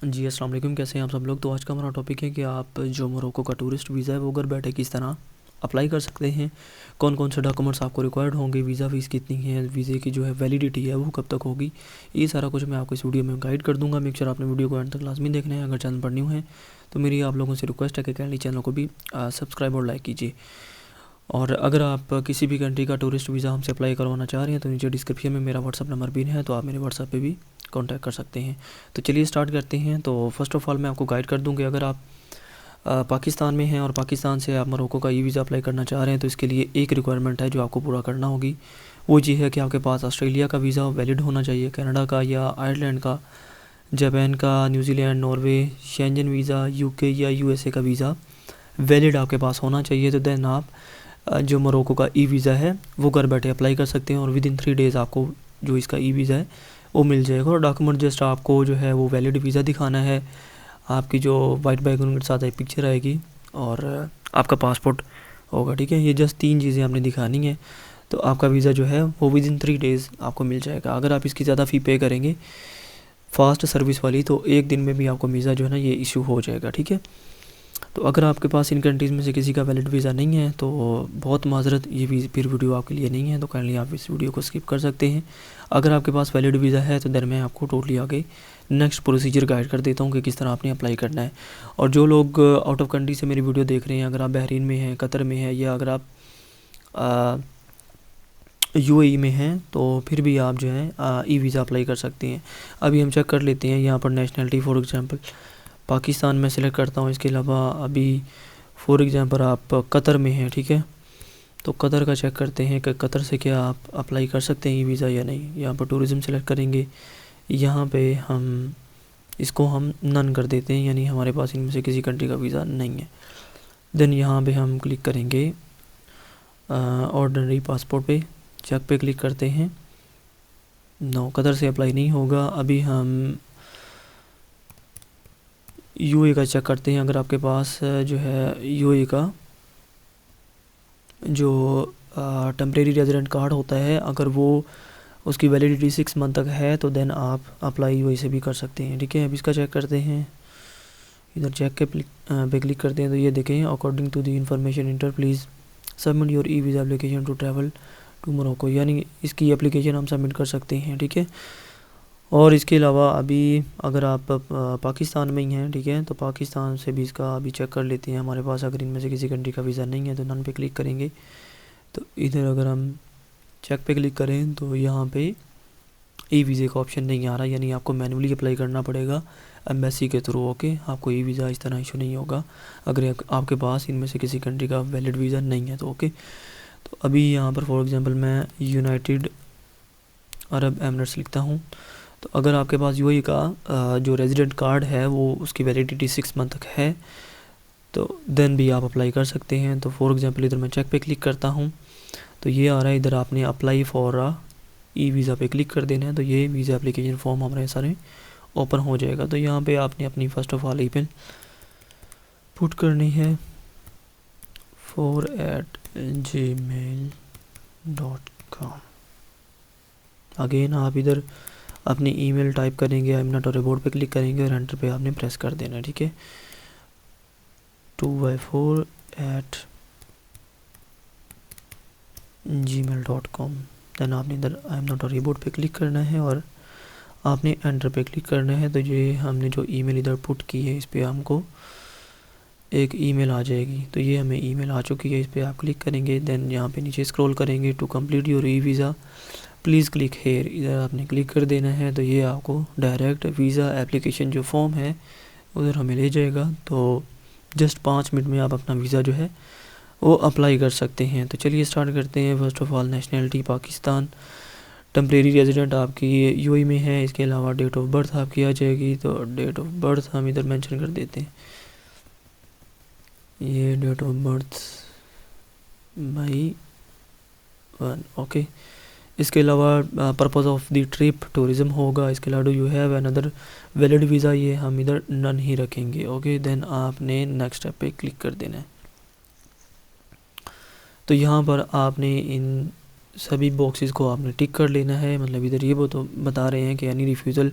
जी अस्सलाम वालेकुम, कैसे हैं आप सब लोग। तो आज का हमारा टॉपिक है कि आप जो मोरक्को का टूरिस्ट वीज़ा है वो घर बैठे किस तरह अप्लाई कर सकते हैं, कौन कौन से डॉक्यूमेंट्स आपको रिक्वायर्ड होंगे, वीज़ा फ़ीस कितनी है, वीज़े की जो है वैलिडिटी है वो कब तक होगी। ये सारा कुछ मैं आपको इस वीडियो में गाइड कर दूंगा। मेक श्योर आपने वीडियो को एंड तक लाजमी देखना है। अगर चैनल पर न्यू है तो मेरी आप लोगों से रिक्वेस्ट है कि काइंडली चैनल को भी सब्सक्राइब और लाइक कीजिए। और अगर आप किसी भी कंट्री का टूरिस्ट वीज़ा हमसे अप्लाई करवाना चाह रहे हैं तो नीचे डिस्क्रिप्शन में मेरा व्हाट्सअप नंबर भी है, तो आप मेरे व्हाट्सअप पे भी कांटेक्ट कर सकते हैं। तो चलिए स्टार्ट करते हैं। तो फर्स्ट ऑफ़ ऑल मैं आपको गाइड कर दूँ कि अगर आप पाकिस्तान में हैं और पाकिस्तान से आप मोरक्को का ई वीज़ा अप्लाई करना चाह रहे हैं तो इसके लिए एक रिक्वायरमेंट है जो आपको पूरा करना होगी। वो ये है कि आपके पास ऑस्ट्रेलिया का वीज़ा वैलिड होना चाहिए, कनाडा का या आयरलैंड का, जापान का, New Zealand, Norway, Shenzhen visa, UK या यूएसए का वीज़ा वैलिड आपके पास होना चाहिए। तो देन आप जो मोरक्को का ई वीज़ा है वो घर बैठे अप्लाई कर सकते हैं और विद इन 3 डेज़ आपको जो इसका ई वीज़ा है वो मिल जाएगा। और डॉक्यूमेंट जस्ट आपको जो है वो वैलिड वीज़ा दिखाना है, आपकी जो वाइट बैकग्राउंड के साथ एक पिक्चर आएगी और आपका पासपोर्ट होगा, ठीक है। ये जस्ट 3 चीज़ें आपने दिखानी है तो आपका वीज़ा जो है वो विद इन 3 डेज़ आपको मिल जाएगा। अगर आप इसकी ज़्यादा फ़ी पे करेंगे फास्ट सर्विस वाली तो एक दिन में भी आपको वीज़ा जो है ना ये इशू हो जाएगा, ठीक है। तो अगर आपके पास इन कंट्रीज़ में से किसी का वैलिड वीज़ा नहीं है तो बहुत माजरत, ये भी फिर वीडियो आपके लिए नहीं है, तो काइंडली आप इस वीडियो को स्किप कर सकते हैं। अगर आपके पास वैलिड वीज़ा है तो देन मैं आपको टोटली आगे नेक्स्ट प्रोसीजर गाइड कर देता हूँ कि किस तरह आपने अप्लाई करना है। और जो लोग आउट ऑफ कंट्री से मेरी वीडियो देख रहे हैं, अगर आप बहरीन में हैं, कतर में हैं, या अगर आप यूएई में हैं तो फिर भी आप जो है ई वीज़ा अप्लाई कर सकते हैं। अभी हम चेक कर लेते हैं यहाँ पर नेशनलिटी, फॉर एग्जांपल पाकिस्तान में सिलेक्ट करता हूँ। इसके अलावा अभी फॉर एग्जांपल आप कतर में हैं, ठीक है, तो कतर का चेक करते हैं कि कतर से क्या आप अप्लाई कर सकते हैं ई वीज़ा या नहीं। यहाँ पर टूरिज़्म सेलेक्ट करेंगे, यहाँ पे हम इसको हम नन कर देते हैं, यानी हमारे पास इनमें से किसी कंट्री का वीज़ा नहीं है। देन यहाँ पे हम क्लिक करेंगे ऑर्डिनरी पासपोर्ट पे, चेक पे क्लिक करते हैं। नो, कतर से अप्लाई नहीं होगा। अभी हम यूए का चेक करते हैं। अगर आपके पास जो है यूए का जो टेम्परेरी रेजिडेंट कार्ड होता है, अगर वो उसकी वैलिडिटी 6 मंथ तक है तो देन आप अप्लाई यूए से भी कर सकते हैं, ठीक है। अब इसका चेक करते हैं, इधर चेक के पे क्लिक करते हैं तो ये देखें, according to the information enter please submit your e visa application to travel to Morocco, यानी इसकी एप्लीकेशन हम सबमिट कर सकते हैं, ठीक है। और इसके अलावा अभी अगर आप पाकिस्तान में ही हैं, ठीक है, तो पाकिस्तान से भी इसका अभी चेक कर लेते हैं हमारे पास। अगर इनमें से किसी कंट्री का वीज़ा नहीं है तो नन पे क्लिक करेंगे। तो इधर अगर हम चेक पे क्लिक करें तो यहाँ पे ई वीज़े का ऑप्शन नहीं आ रहा, यानी आपको मैन्युअली अप्लाई करना पड़ेगा एम्बेसी के थ्रू। ओके, आपको ई वीज़ा इस तरह इशू नहीं होगा अगर आपके पास इनमें से किसी कंट्री का वैलिड वीज़ा नहीं है तो। ओके, तो अभी यहाँ पर फॉर एग्ज़ाम्पल मैं यूनाइटेड अरब एमिरेट्स लिखता हूँ। तो अगर आपके पास यूएई का जो रेजिडेंट कार्ड है वो उसकी वैलिडिटी 6 मंथ तक है तो देन भी आप अप्लाई कर सकते हैं। तो फॉर एग्जांपल इधर मैं चेक पे क्लिक करता हूँ तो ये आ रहा है, इधर आपने अप्लाई फॉर ई वीज़ा पे क्लिक कर देना है तो ये वीज़ा एप्लीकेशन फॉर्म हमारे सारे ओपन हो जाएगा। तो यहाँ पे आपने अपनी first of all email put करनी है 4@gmail.com। अगेन आप इधर अपनी ईमेल टाइप करेंगे, I am not a robot पे क्लिक करेंगे और एंटर पे आपने प्रेस कर देना है, ठीक है। 2by4@gmail.com। देन आपने इधर I am not a robot पे क्लिक करना है और आपने एंटर पे क्लिक करना है। तो ये हमने जो ईमेल इधर पुट की है इस पर हमको एक ईमेल आ जाएगी। तो ये हमें ईमेल आ चुकी है, इस पर आप क्लिक करेंगे। देन यहाँ पे नीचे स्क्रॉल करेंगे, to complete your e visa please click here, इधर आपने क्लिक कर देना है। तो ये आपको डायरेक्ट वीज़ा एप्लीकेशन जो फॉर्म है उधर हमें ले जाएगा। तो जस्ट 5 मिनट में आप अपना वीज़ा जो है वो अप्लाई कर सकते हैं। तो चलिए स्टार्ट करते हैं। First of all nationality Pakistan, temporary resident आपकी यूएई में है, इसके अलावा डेट ऑफ बर्थ आपकी आ जाएगी। तो डेट ऑफ बर्थ हम इधर मेंशन कर देते हैं, ये date of birth May 1। Okay, इसके अलावा purpose of the trip tourism होगा। इसके अलावा do you have another valid visa, ये हम इधर नन ही रखेंगे। ओके, देन आपने नेक्स्ट स्टेप पे क्लिक कर देना है। तो यहाँ पर आपने इन सभी बॉक्सेस को आपने टिक कर लेना है, मतलब इधर ये वो तो बता रहे हैं कि any refusal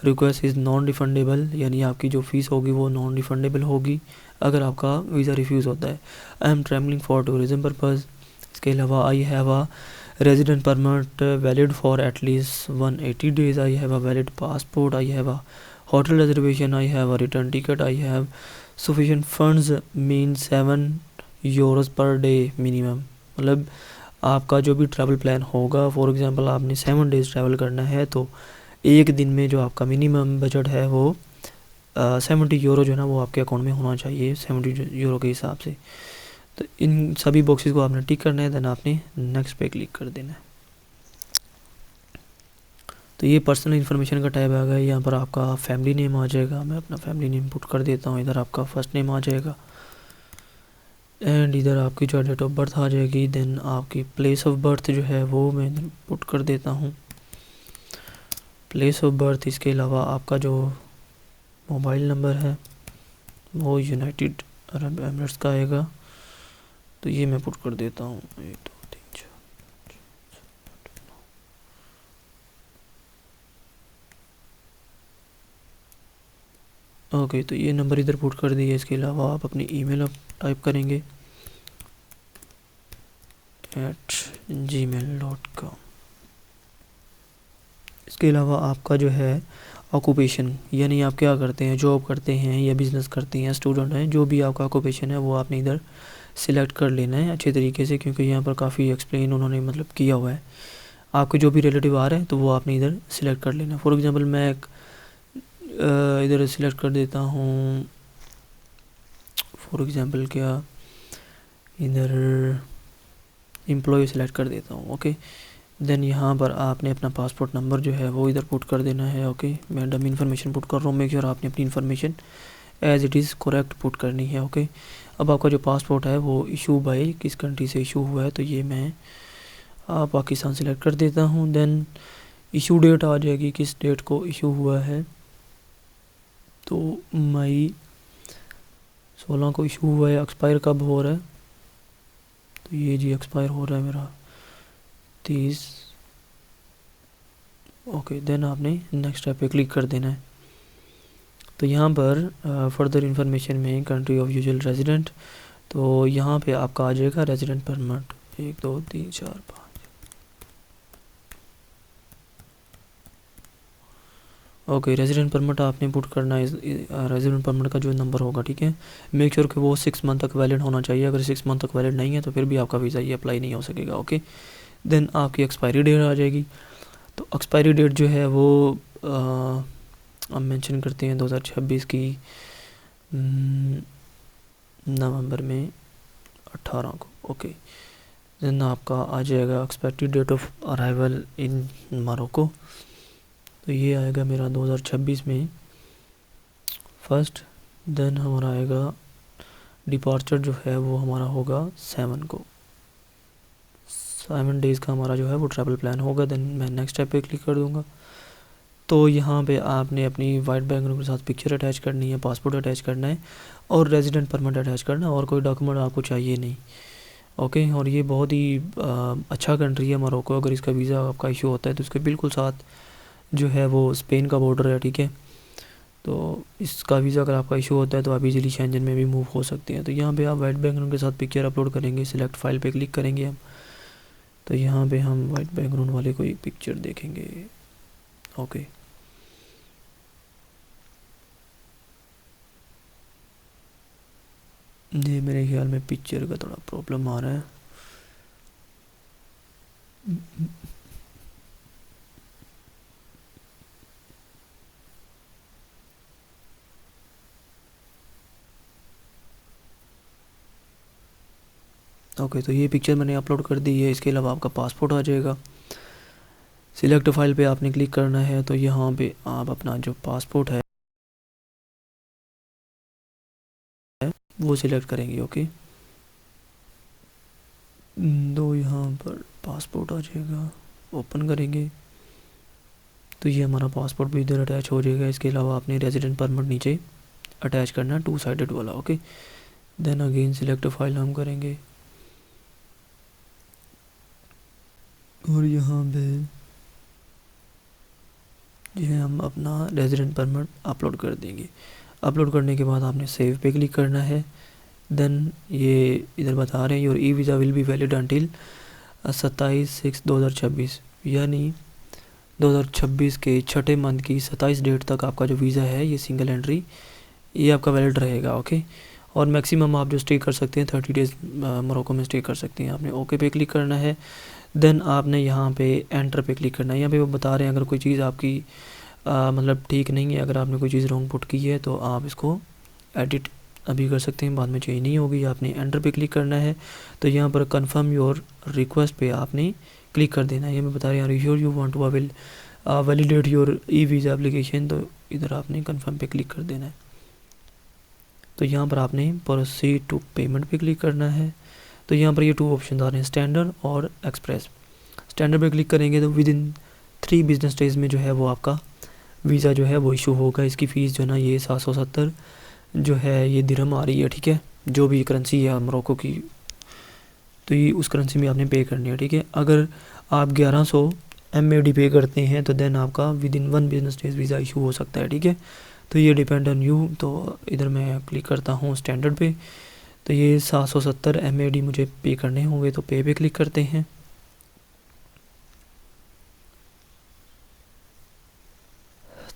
request is non refundable, यानी आपकी जो फ़ीस होगी वो नॉन रिफंडेबल होगी अगर आपका वीज़ा रिफ्यूज़ होता है। I am travelling for tourism purpose. इसके अलावा I have a resident permit valid for at least 180 days, I have a valid passport, I have a hotel reservation, I have a return ticket, I have sufficient funds mean €7 per day minimum. मतलब आपका जो भी travel plan होगा, for example आपने 7 days travel करना है तो एक दिन में जो आपका मिनिमम बजट है वो €70 जो है ना वो आपके अकाउंट में होना चाहिए €70 के हिसाब से। तो इन सभी बॉक्सेस को आपने टिक करना है, देन आपने नेक्स्ट पे क्लिक कर देना है। तो ये पर्सनल इन्फॉर्मेशन का टैब आ गया। यहाँ पर आपका फैमिली नेम आ जाएगा, मैं अपना फैमिली नेम पुट कर देता हूँ। इधर आपका फर्स्ट नेम आ जाएगा एंड इधर आपकी जो डेट ऑफ बर्थ आ जाएगी। देन आपकी प्लेस ऑफ बर्थ जो है वो मैं पुट कर देता हूँ, प्लेस ऑफ बर्थ। इसके अलावा आपका जो मोबाइल नंबर है वो यूनाइटेड अरब एमिरेट्स का आएगा, तो ये मैं पुट कर देता हूँ 1 2 3 4। ओके, तो ये नंबर इधर पुट कर दिए। इसके अलावा आप अपनी ईमेल अब टाइप करेंगे @gmail.com। इसके अलावा आपका जो है ऑक्यूपेशन, यानी आप क्या करते हैं, जॉब करते हैं या बिज़नेस करते हैं, स्टूडेंट हैं, जो भी आपका ऑक्यूपेशन है वो आपने इधर सिलेक्ट कर लेना है अच्छे तरीके से, क्योंकि यहाँ पर काफ़ी एक्सप्लेन उन्होंने मतलब किया हुआ है। आपके जो भी रिलेटिव आ रहे हैं तो वो आपने इधर सिलेक्ट कर लेना। फॉर एग्जांपल मैं इधर सिलेक्ट कर देता हूँ, फॉर एग्जांपल क्या इधर एम्प्लॉय सेलेक्ट कर देता हूँ। ओके, देन यहाँ पर आपने अपना पासपोर्ट नंबर जो है वो इधर पुट कर देना है। ओके, मैं डमी इन्फॉर्मेशन पुट कर रहा हूँ, मेक श्योर आपने अपनी information as it is correct put करनी है। ओके, अब आपका जो पासपोर्ट है वो इशू बाय किस कंट्री से इशू हुआ है, तो ये मैं पाकिस्तान सेलेक्ट कर देता हूँ। देन इशू डेट आ जाएगी, किस डेट को इशू हुआ है, तो मई 16 को इशू हुआ है। एक्सपायर कब हो रहा है, तो ये जी एक्सपायर हो रहा है मेरा 30। ओके, देन आपने नेक्स्ट स्टेप पे क्लिक कर देना है। तो यहाँ पर फर्दर इंफॉर्मेशन में कंट्री ऑफ यूजुअल रेजिडेंट, तो यहाँ पे आपका आ जाएगा resident permit 1 2 3 4 5। Okay, resident permit आपने पुट करना है, रेजिडेंट परमिट का जो नंबर होगा, ठीक है। मेक श्योर कि वो 6 मंथ तक वैलिड होना चाहिए। अगर 6 मंथ तक वैलिड नहीं है तो फिर भी आपका वीज़ा ये अप्लाई नहीं हो सकेगा। ओके, देन आपकी एक्सपायरी डेट आ जाएगी। तो एक्सपायरी डेट जो है वो हम मेंशन करते हैं 2026 की नवंबर में 18 को। ओके, देन आपका आ जाएगा expected date of arrival in Morocco, तो ये आएगा मेरा 2026 में फर्स्ट। देन हमारा आएगा डिपार्चर जो है वो हमारा होगा 7 को, 7 days का हमारा जो है वो ट्रैवल प्लान होगा। देन मैं नेक्स्ट स्टेप पे क्लिक कर दूंगा। तो यहाँ पे आपने अपनी वाइट बैकग्राउंड के साथ पिक्चर अटैच करनी है, पासपोर्ट अटैच करना है और रेजिडेंट परमिट अटैच करना है, और कोई डॉक्यूमेंट आपको चाहिए नहीं। ओके, और ये बहुत ही अच्छा कंट्री है मोरक्को। अगर इसका वीज़ा आपका इशू होता है तो इसके बिल्कुल साथ जो है वो स्पेन का बॉर्डर है, ठीक है। तो इसका वीज़ा अगर आपका इशू होता है तो आप इजीली शेंजन में भी मूव हो सकते हैं। तो यहाँ पे आप वाइट बैकग्राउंड के साथ पिक्चर अपलोड करेंगे, सिलेक्ट फाइल पे क्लिक करेंगे हम, तो यहाँ पे हम वाइट बैकग्राउंड वाले कोई पिक्चर देखेंगे। ओके, ये मेरे ख्याल में पिक्चर का थोड़ा प्रॉब्लम आ रहा है। ओके, तो ये पिक्चर मैंने अपलोड कर दी है। इसके अलावा आपका पासपोर्ट आ जाएगा, सिलेक्ट फाइल पे आपने क्लिक करना है। तो यहाँ पे आप अपना जो पासपोर्ट है वो सिलेक्ट करेंगे। ओके, तो यहाँ पर पासपोर्ट आ जाएगा, ओपन करेंगे तो ये हमारा पासपोर्ट भी इधर अटैच हो जाएगा। इसके अलावा आपने रेजिडेंट परमिट नीचे अटैच करना है 2 साइडेड वाला। Okay, then again select file हम करेंगे और यहाँ पे जो है हम अपना रेजिडेंट परमिट अपलोड कर देंगे। अपलोड करने के बाद आपने सेव पे क्लिक करना है। देन ये इधर बता रहे हैं your e visa will be valid until 27/6/2026, यानी 2026 के छठे मंथ की 27 डेट तक आपका जो वीज़ा है ये सिंगल एंट्री ये आपका वैलिड रहेगा। ओके, और मैक्सिमम आप जो स्टे कर सकते हैं 30 डेज़ मोरक्को में स्टे कर सकते हैं। आपने ओके पे क्लिक करना है। देन आपने यहाँ पे एंटर पे क्लिक करना है। यहाँ पे वो बता रहे हैं अगर कोई चीज़ आपकी मतलब ठीक नहीं है, अगर आपने कोई चीज़ रॉन्ग पुट की है तो आप इसको एडिट अभी कर सकते हैं, बाद में चेंज नहीं होगी। आपने एंटर पे क्लिक करना है। तो यहाँ पर कन्फर्म योर रिक्वेस्ट पे आपने क्लिक कर देना है। ये मैं बता रहे हैं you want to validate your e visa application, तो इधर आपने कन्फर्म पे क्लिक कर देना है। तो यहाँ पर आपने प्रोसीड टू पेमेंट पे क्लिक करना है। तो यहाँ पर ये 2 ऑप्शन आ रहे हैं, स्टैंडर्ड और एक्सप्रेस। स्टैंडर्ड पे क्लिक करेंगे तो विद इन 3 बिजनेस डेज में जो है वो आपका वीज़ा जो है वो इशू होगा। इसकी फ़ीस जो है ना ये 770 जो है ये दिरहम आ रही है, ठीक है, जो भी करेंसी है मोरक्को की, तो ये उस करेंसी में आपने पे करनी है, ठीक है। अगर आप 1100 MAD पे करते हैं तो देन आपका with in 1 business days visa issue हो सकता है, ठीक है। तो ये डिपेंड ऑन यू। तो इधर मैं क्लिक करता हूँ स्टैंडर्ड पे। तो ये 770 MAD मुझे पे करने होंगे, तो पे क्लिक करते हैं।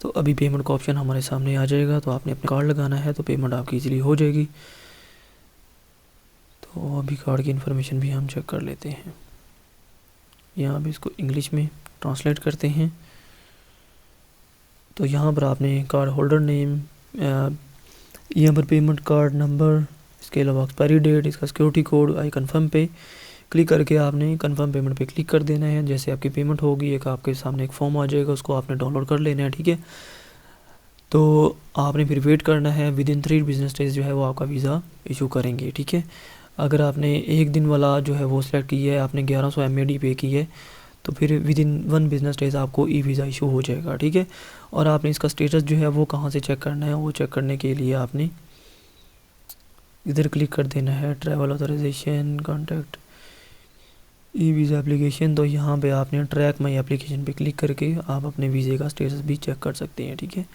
तो अभी पेमेंट का ऑप्शन हमारे सामने आ जाएगा। तो आपने अपना कार्ड लगाना है तो पेमेंट आपकी इजीली हो जाएगी। तो अभी कार्ड की इन्फॉर्मेशन भी हम चेक कर लेते हैं। यहाँ भी इसको इंग्लिश में ट्रांसलेट करते हैं। तो यहाँ पर आपने कार्ड होल्डर नेम, यहाँ पर पेमेंट कार्ड नंबर, इसके अलावा एक्सपायरी डेट, इसका सिक्योरिटी कोड, आई कन्फर्म पे क्लिक करके आपने कन्फर्म पेमेंट पे क्लिक कर देना है। जैसे आपकी पेमेंट होगी एक आपके सामने एक फॉर्म आ जाएगा, उसको आपने डाउनलोड कर लेना है, ठीक है। तो आपने फिर वेट करना है। विद इन 3 बिजनेस डेज जो है वो आपका वीज़ा इशू करेंगे, ठीक है। अगर आपने एक दिन वाला जो है वो सिलेक्ट किया है, आपने 1100 MAD पे की है, तो फिर विद इन 1 बिजनेस डेज आपको ई वीज़ा इशू हो जाएगा, ठीक है। और आपने इसका स्टेटस जो है वो कहाँ से चेक करना है, वो चेक करने के लिए आपने इधर क्लिक कर देना है, travel authorisation, contact, e visa application. तो यहाँ पे आपने ट्रैक माई एप्लीकेशन पे क्लिक करके आप अपने वीज़े का स्टेटस भी चेक कर सकते हैं, ठीक है।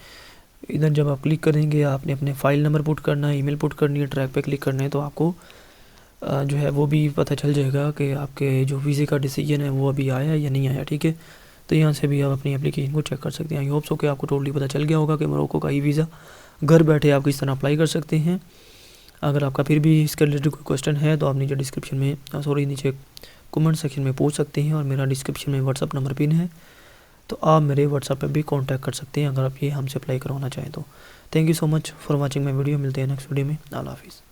इधर जब आप क्लिक करेंगे आपने अपने फ़ाइल नंबर पुट करना है, ईमेल पुट करनी है, ट्रैक पे क्लिक करना है, तो आपको जो है वो भी पता चल जाएगा कि आपके जो वीज़े का डिसीजन है वो अभी आया या नहीं आया, ठीक है। तो यहाँ से भी आप अपनी एप्लीकेशन को चेक कर सकते हैं। आई होप सो कि आपको टोटली पता चल गया होगा कि मोरक्को का ई वीज़ा घर बैठे आप किस तरह अप्लाई कर सकते हैं। अगर आपका फिर भी इसके रिलेटेड कोई क्वेश्चन है तो आप नीचे डिस्क्रिप्शन में नीचे कमेंट सेक्शन में पूछ सकते हैं, और मेरा डिस्क्रिप्शन में व्हाट्सअप नंबर पिन है, तो आप मेरे व्हाट्सअप पे भी कांटेक्ट कर सकते हैं अगर आप ये हमसे अप्लाई करवाना चाहें तो। Thank you so much for watching my video. मिलते हैं नेक्स्ट वीडियो में। अल्लाह हाफिज़।